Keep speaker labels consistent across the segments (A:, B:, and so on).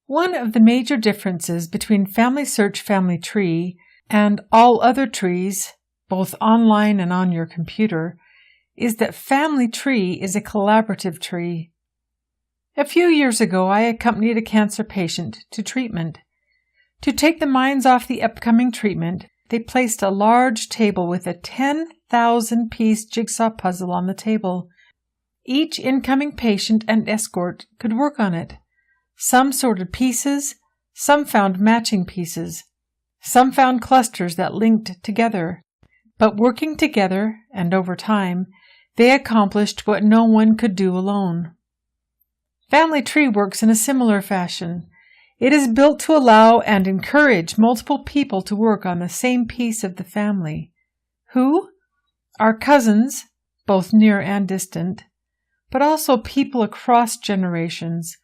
A: One of the major differences between FamilySearch Family Tree and all other trees, both online and on your computer, is that Family Tree is a collaborative tree. A few years ago, I accompanied a cancer patient to treatment. To take the minds off the upcoming treatment, they placed a large table with a 10,000-piece jigsaw puzzle on the table. Each incoming patient and escort could work on it. Some sorted pieces, some found matching pieces, some found clusters that linked together. But working together, and over time, they accomplished what no one could do alone. Family Tree works in a similar fashion. It is built to allow and encourage multiple people to work on the same piece of the family. Who? Our cousins, both near and distant, but also people across generations.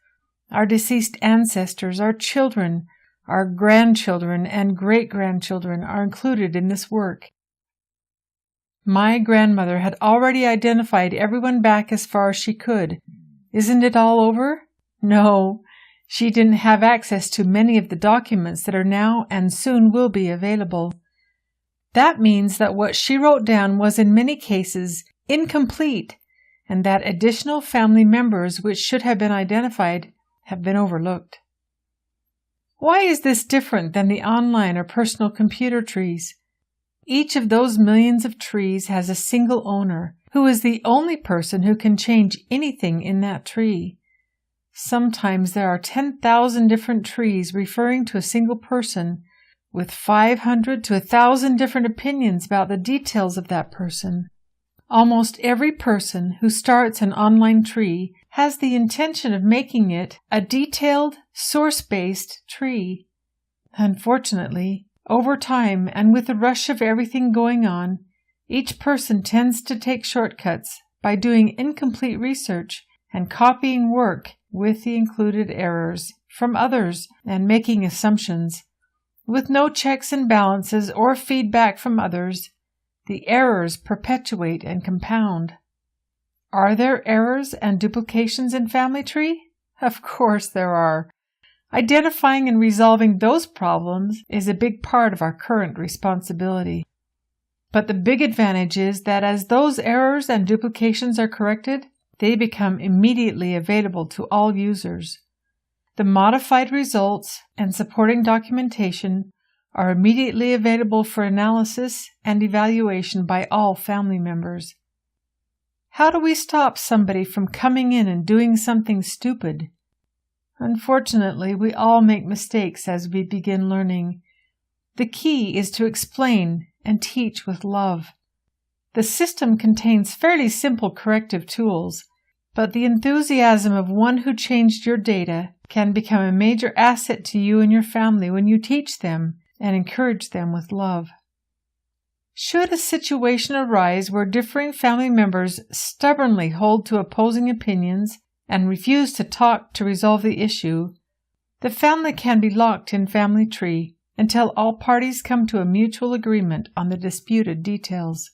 A: Our deceased ancestors, our children, our grandchildren, and great-grandchildren are included in this work. My grandmother had already identified everyone back as far as she could. Isn't it all over? No. She didn't have access to many of the documents that are now and soon will be available. That means that what she wrote down was in many cases incomplete, and that additional family members which should have been identified have been overlooked. Why is this different than the online or personal computer trees? Each of those millions of trees has a single owner, who is the only person who can change anything in that tree. Sometimes there are 10,000 different trees referring to a single person, with 500 to 1,000 different opinions about the details of that person. Almost every person who starts an online tree has the intention of making it a detailed, source-based tree. Unfortunately, over time and with the rush of everything going on, each person tends to take shortcuts by doing incomplete research and copying work with the included errors from others and making assumptions. With no checks and balances or feedback from others, the errors perpetuate and compound. Are there errors and duplications in Family Tree? Of course there are. Identifying and resolving those problems is a big part of our current responsibility. But the big advantage is that as those errors and duplications are corrected, they become immediately available to all users. The modified results and supporting documentation are immediately available for analysis and evaluation by all family members. How do we stop somebody from coming in and doing something stupid? Unfortunately, we all make mistakes as we begin learning. The key is to explain and teach with love. The system contains fairly simple corrective tools, but the enthusiasm of one who changed your data can become a major asset to you and your family when you teach them and encourage them with love. Should a situation arise where differing family members stubbornly hold to opposing opinions and refuse to talk to resolve the issue, the family can be locked in Family Tree until all parties come to a mutual agreement on the disputed details.